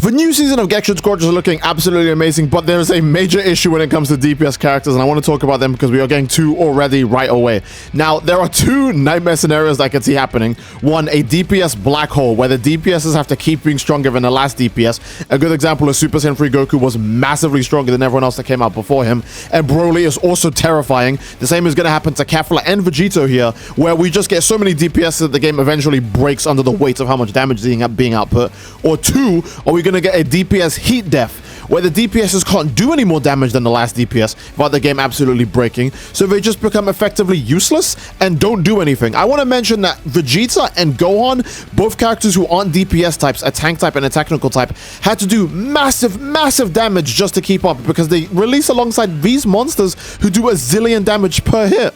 The new season of Gekishin Squadra is looking absolutely amazing, but there is a major issue when it comes to DPS characters, and I want to talk about them because we are getting two already right away. Now, there are two nightmare scenarios that I can see happening. One, a DPS black hole, where the DPSs have to keep being stronger than the last DPS. A good example is Super Saiyan 3 Goku was massively stronger than everyone else that came out before him, and Broly is also terrifying. The same is going to happen to Kefla and Vegito here, where we just get so many DPS that the game eventually breaks under the weight of how much damage is being output. Or two, are we going to get a DPS heat death, where the DPSs can't do any more damage than the last DPS without the game absolutely breaking, so they just become effectively useless and don't do anything. I want to mention that Vegeta and Gohan, both characters who aren't DPS types, a tank type and a technical type, had to do massive damage just to keep up, because they release alongside these monsters who do a zillion damage per hit.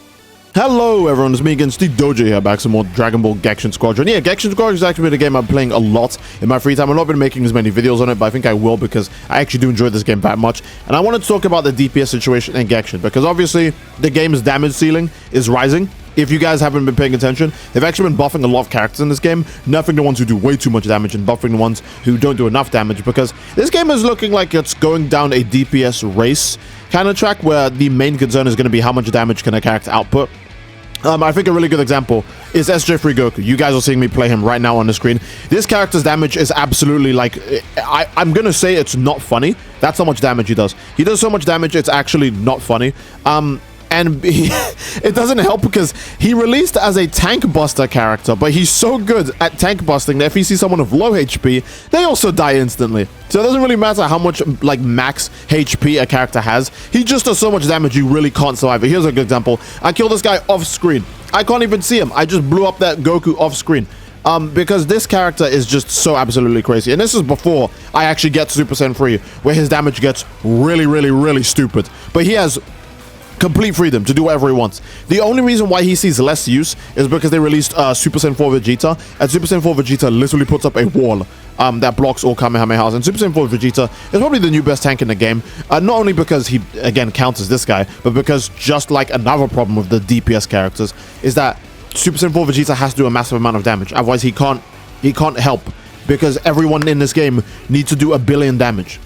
Hello everyone, it's me again, Steve Doja here, back some more Dragon Ball Gekishin Squadra. And yeah, Gekishin Squadra is actually a game I'm playing a lot in my free time. I've not been making as many videos on it, but I think I will because I actually do enjoy this game that much. And I wanted to talk about the DPS situation in Gekishin, because obviously the game's damage ceiling is rising. If you guys haven't been paying attention, they've actually been buffing a lot of characters in this game, nerfing the ones who do way too much damage and buffing the ones who don't do enough damage, because this game is looking like it's going down a DPS race kind of track, where the main concern is going to be how much damage can a character output. I think a really good example is SJ3 Goku. You guys are seeing me play him right now on the screen. This character's damage is absolutely like, I'm gonna say it's not funny. That's how much damage he does. He does so much damage, it's actually not funny. And it doesn't help because he released as a tank buster character, but he's so good at tank busting that if he sees someone with low HP, they also die instantly. So it doesn't really matter how much like max HP a character has. He just does so much damage you really can't survive it. Here's a good example. I killed this guy off screen. I can't even see him. I just blew up that Goku off screen. Because this character is just so absolutely crazy. And this is before I actually get Super Saiyan 3, where his damage gets really stupid. But he has complete freedom to do whatever he wants. The only reason why he sees less use is because they released Super Saiyan 4 Vegeta, and Super Saiyan 4 Vegeta literally puts up a wall that blocks all Kamehamehas. And Super Saiyan 4 Vegeta is probably the new best tank in the game, not only because he again counters this guy, but because just like another problem with the DPS characters is that Super Saiyan 4 Vegeta has to do a massive amount of damage, otherwise he can't help, because everyone in this game needs to do a billion damage.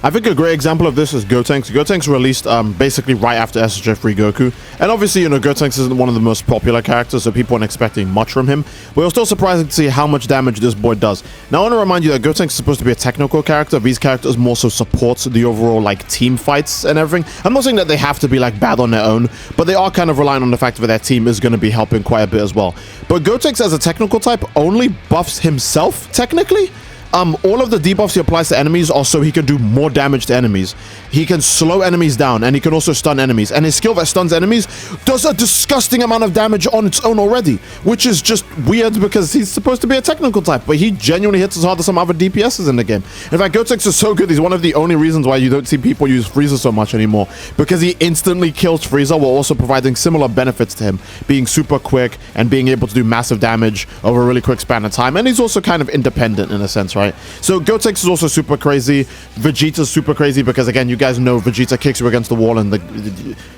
I think a great example of this is Gotenks. Gotenks released basically right after SJ3 Goku. And obviously, you know, Gotenks isn't one of the most popular characters, so people aren't expecting much from him. But it was still surprising to see how much damage this boy does. Now, I want to remind you that Gotenks is supposed to be a technical character. These characters more so support the overall, like, team fights and everything. I'm not saying that they have to be, like, bad on their own, but they are kind of relying on the fact that their team is going to be helping quite a bit as well. But Gotenks as a technical type only buffs himself, technically. All of the debuffs he applies to enemies are so he can do more damage to enemies. He can slow enemies down, and he can also stun enemies. And his skill that stuns enemies does a disgusting amount of damage on its own already, which is just weird because he's supposed to be a technical type, but he genuinely hits as hard as some other DPSs in the game. In fact, Gotenks is so good, he's one of the only reasons why you don't see people use Frieza so much anymore, because he instantly kills Frieza while also providing similar benefits to him, being super quick and being able to do massive damage over a really quick span of time. And he's also kind of independent in a sense, right? So Gotenks is also super crazy. Vegeta's super crazy because, again, you guys know Vegeta kicks you against the wall, and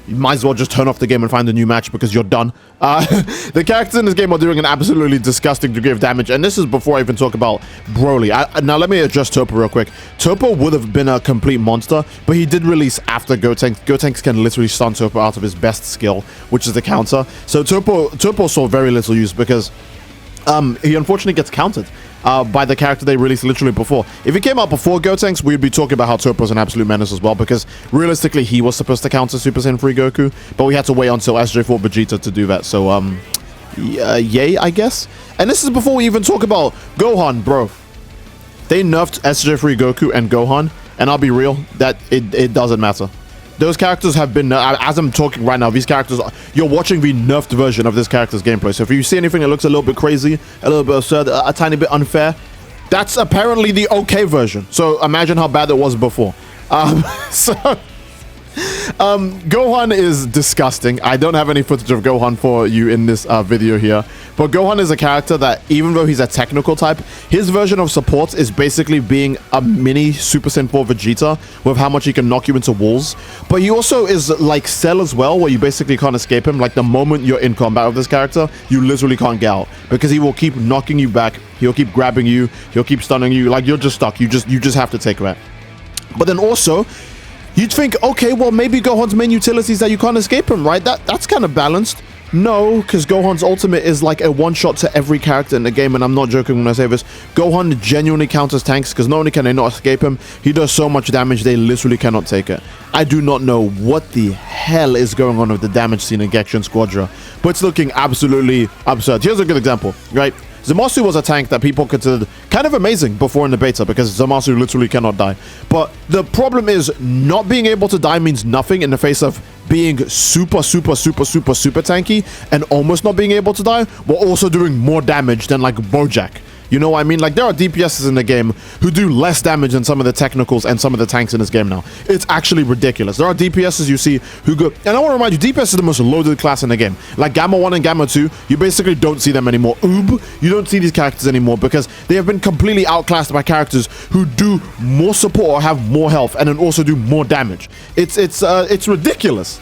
you might as well just turn off the game and find a new match because you're done. The characters in this game are doing an absolutely disgusting degree of damage, and this is before I even talk about Broly. Now let me address Toppo real quick. Toppo would have been a complete monster, but he did release after Gotenks. Gotenks can literally stun Toppo out of his best skill, which is the counter. So Toppo saw very little use because he unfortunately gets countered by the character they released literally before. If he came out before Gotenks, we'd be talking about how Toppo's an absolute menace as well, because realistically he was supposed to counter Super Saiyan 3 Goku, but we had to wait until SJ4 Vegeta to do that. So yay, I guess. And this is before we even talk about Gohan, bro. They nerfed SJ3 Goku and Gohan, and I'll be real, that it doesn't matter. Those characters have been, as I'm talking right now, these characters, you're watching the nerfed version of this character's gameplay. So if you see anything that looks a little bit crazy, a little bit absurd, a tiny bit unfair, that's apparently the okay version. So imagine how bad it was before. So Gohan is disgusting. I don't have any footage of Gohan for you in this video here, but Gohan is a character that, even though he's a technical type, his version of support is basically being a mini Super Saiyan 4 Vegeta with how much he can knock you into walls. But he also is like Cell as well, where you basically can't escape him. Like the moment you're in combat with this character, you literally can't get out because he will keep knocking you back. He'll keep grabbing you. He'll keep stunning you. Like you're just stuck. You just have to take that. But then also, you'd think, okay, well, maybe Gohan's main utility is that you can't escape him, right? That's kind of balanced. No, because Gohan's ultimate is like a one-shot to every character in the game, and I'm not joking when I say this. Gohan genuinely counters tanks, because not only can they not escape him, he does so much damage, they literally cannot take it. I do not know what the hell is going on with the damage scene in Gekishin Squadra, but it's looking absolutely absurd. Here's a good example, right? Zamasu was a tank that people considered kind of amazing before in the beta because Zamasu literally cannot die. But the problem is not being able to die means nothing in the face of being super tanky and almost not being able to die while also doing more damage than like Bojack. You know what I mean? Like, there are DPSs in the game who do less damage than some of the technicals and some of the tanks in this game now. It's actually ridiculous. There are DPSs you see who go... And I want to remind you, DPS is the most loaded class in the game. Like, Gamma 1 and Gamma 2, you basically don't see them anymore. Oob, you don't see these characters anymore because they have been completely outclassed by characters who do more support or have more health and then also do more damage. It's ridiculous.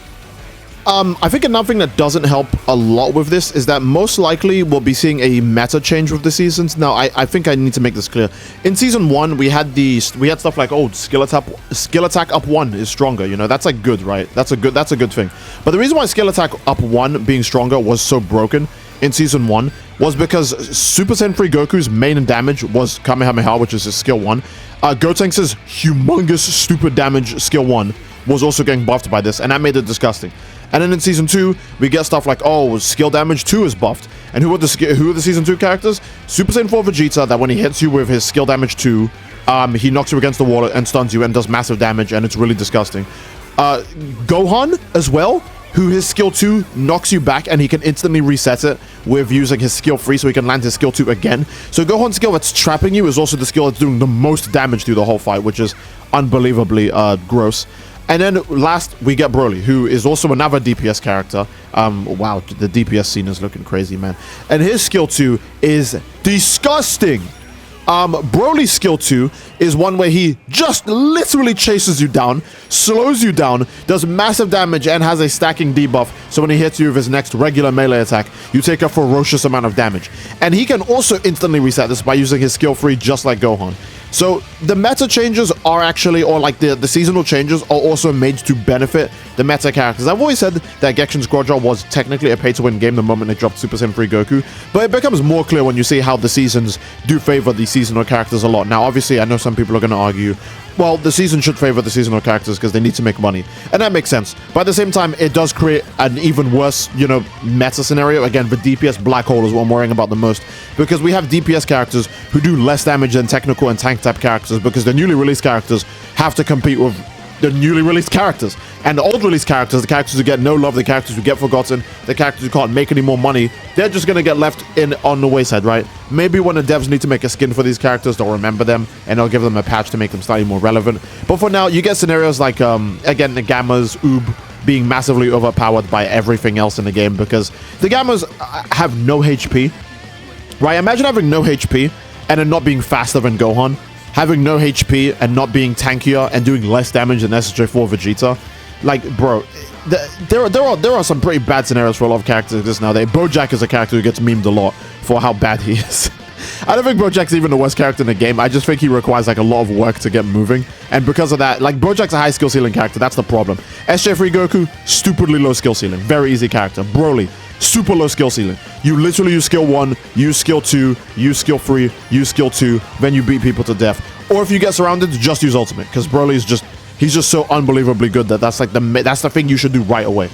I think another thing that doesn't help a lot with this is that most likely we'll be seeing a meta change with the seasons. Now, I think I need to make this clear. In season 1, we had stuff like, oh, skill attack up 1 is stronger. You know, that's like good, right? That's a good thing. But the reason why skill attack up 1 being stronger was so broken in season 1 was because Super Saiyan 3 Goku's main damage was Kamehameha, which is his skill 1. Gotenks' humongous stupid damage skill 1 was also getting buffed by this, and that made it disgusting. And then in season 2, we get stuff like, oh, skill damage 2 is buffed. And who are the season 2 characters? Super Saiyan 4 Vegeta, that when he hits you with his skill damage 2, he knocks you against the wall and stuns you and does massive damage, and it's really disgusting. Gohan as well, who his skill 2 knocks you back and he can instantly reset it with using his skill 3 so he can land his skill 2 again. So Gohan's skill that's trapping you is also the skill that's doing the most damage through the whole fight, which is unbelievably gross. And then last, we get Broly, who is also another DPS character. Wow, the DPS scene is looking crazy, man. And his skill 2 is disgusting. Broly's skill 2 is one where he just literally chases you down, slows you down, does massive damage, and has a stacking debuff. So when he hits you with his next regular melee attack, you take a ferocious amount of damage. And he can also instantly reset this by using his skill 3 just like Gohan. So the meta changes are actually, or like the seasonal changes are also made to benefit the meta characters. I've always said that Gekishin Squadra was technically a pay-to-win game the moment they dropped Super Saiyan 3 Goku, but it becomes more clear when you see how the seasons do favor the seasonal characters a lot. Now, obviously, I know some people are going to argue, well, the season should favor the seasonal characters because they need to make money, and that makes sense. But at the same time, it does create an even worse, you know, meta scenario. Again, the DPS black hole is what I'm worrying about the most, because we have DPS characters who do less damage than technical and tank type characters because the newly released characters have to compete with the newly released characters. And the old released characters, the characters who get no love, the characters who get forgotten, the characters who can't make any more money, they're just gonna get left on the wayside, right? Maybe when the devs need to make a skin for these characters, they'll remember them and they'll give them a patch to make them slightly more relevant. But for now, you get scenarios like, again, the Gammas, Oob, being massively overpowered by everything else in the game because the Gammas have no HP, right? Imagine having no HP and then not being faster than Gohan. Having no HP and not being tankier and doing less damage than SJ4 Vegeta. Like, bro, there are some pretty bad scenarios for a lot of characters this nowadays. Bojack is a character who gets memed a lot for how bad he is. I don't think Bojack's even the worst character in the game. I just think he requires like a lot of work to get moving. And because of that, like, Bojack's a high skill ceiling character. That's the problem. SJ3 Goku, stupidly low skill ceiling. Very easy character. Broly, super low skill ceiling. You literally use skill 1, use skill 2, use skill 3, use skill 2, then you beat people to death. Or if you get surrounded, just use ultimate, because Broly is just, he's just so unbelievably good that that's the thing you should do right away.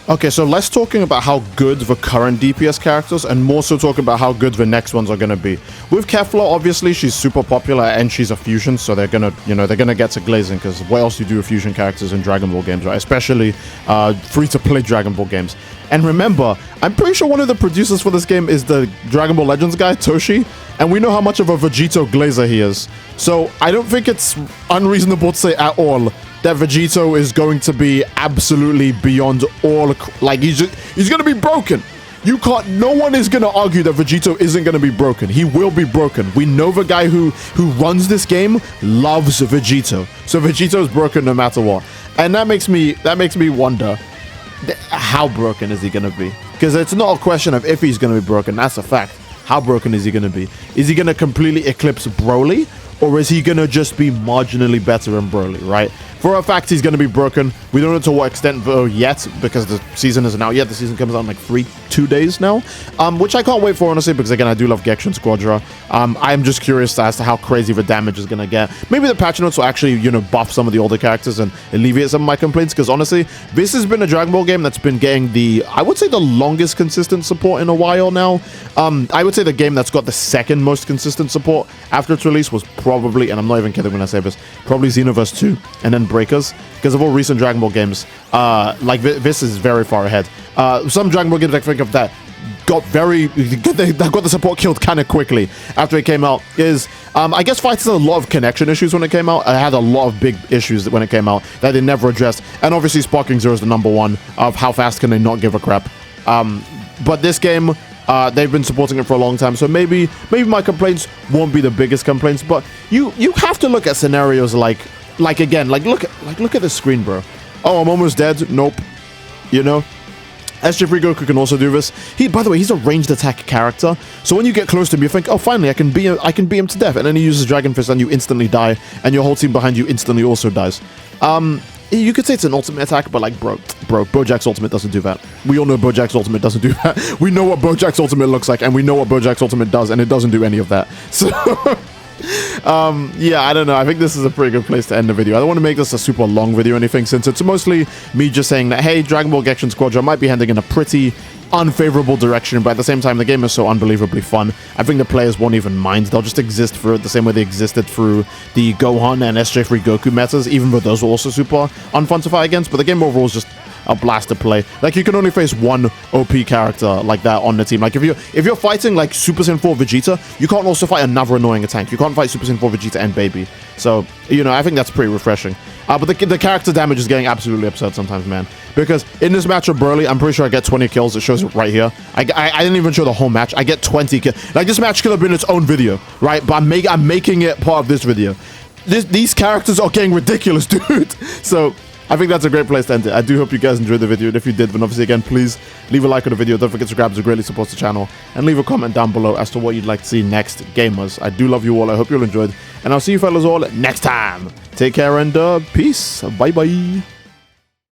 Okay, so let's talking about how good the current DPS characters and more so talking about how good the next ones are going to be. With Kefla, obviously, she's super popular and she's a fusion, so they're going to, you know, they're going to get to glazing because what else do you do with fusion characters in Dragon Ball games, right? Especially free-to-play Dragon Ball games. And remember, I'm pretty sure one of the producers for this game is the Dragon Ball Legends guy, Toshi, and we know how much of a Vegito glazer he is. So I don't think it's unreasonable to say at all that Vegito is going to be absolutely beyond all, like, he's going to be broken. You can't, no one is going to argue that Vegito isn't going to be broken. He will be broken. We know the guy who runs this game loves Vegito. So Vegito is broken no matter what. And that makes me wonder, how broken is he going to be? Because it's not a question of if he's going to be broken. That's a fact. How broken is he going to be? Is he going to completely eclipse Broly? Or is he going to just be marginally better than Broly, right? For a fact, he's going to be broken. We don't know to what extent though yet, because the season isn't out yet. The season comes out in like 2 days now, which I can't wait for, honestly, because again, I do love Gekishin Squadra. I'm just curious as to how crazy the damage is going to get. Maybe the patch notes will actually, you know, buff some of the older characters and alleviate some of my complaints, because honestly, this has been a Dragon Ball game that's been getting the, I would say, the longest consistent support in a while now. I would say the game that's got the second most consistent support after its release was probably, and I'm not even kidding when I say this, probably Xenoverse 2 and then Breakers, because of all recent Dragon Ball games. Like this is very far ahead. Some Dragon Ball games I think of that got the support killed kind of quickly after it came out is I guess Fighters had a lot of connection issues when it came out. I had a lot of big issues when it came out that they never addressed, and obviously Sparking Zero is the #1 of how fast can they not give a crap. But this game, they've been supporting it for a long time, so maybe my complaints won't be the biggest complaints, but you have to look at scenarios like again, look at the screen, bro. Oh, I'm almost dead. Nope. You know, SJ3 Goku can also do this. By the way, he's a ranged attack character, so when you get close to him, you think, oh, finally, I can beat him to death, and then he uses Dragon Fist, and you instantly die, and your whole team behind you instantly also dies. You could say it's an ultimate attack, but like, bro, Bojack's ultimate doesn't do that. We all know Bojack's ultimate doesn't do that. We know what Bojack's ultimate looks like, and we know what Bojack's ultimate does, and it doesn't do any of that. So, yeah, I don't know. I think this is a pretty good place to end the video. I don't want to make this a super long video or anything, since it's mostly me just saying that, hey, Dragon Ball Gekishin Squadra might be heading in a pretty unfavorable direction, but at the same time, the game is so unbelievably fun. I think the players won't even mind. They'll just exist for the same way they existed through the Gohan and SJ3 Goku metas, even though those were also super unfun to fight against. But the game overall is just a blast to play. Like, you can only face one OP character like that on the team. Like, if you're fighting like Super Saiyan 4 Vegeta, you can't also fight another annoying tank. You can't fight Super Saiyan 4 Vegeta and Baby. So, you know, I think that's pretty refreshing. But the character damage is getting absolutely absurd sometimes, man. Because in this match of Broly, I'm pretty sure I get 20 kills. It shows it right here. I didn't even show the whole match. I get 20 kills. Like, this match could have been its own video, right? But I'm making it part of this video. These characters are getting ridiculous, dude. So I think that's a great place to end it. I do hope you guys enjoyed the video, and if you did, then obviously, again, please leave a like on the video. Don't forget to subscribe, it greatly supports the channel, and leave a comment down below as to what you'd like to see next, gamers. I do love you all. I hope you all enjoyed, and I'll see you fellas all next time. Take care and peace. Bye-bye.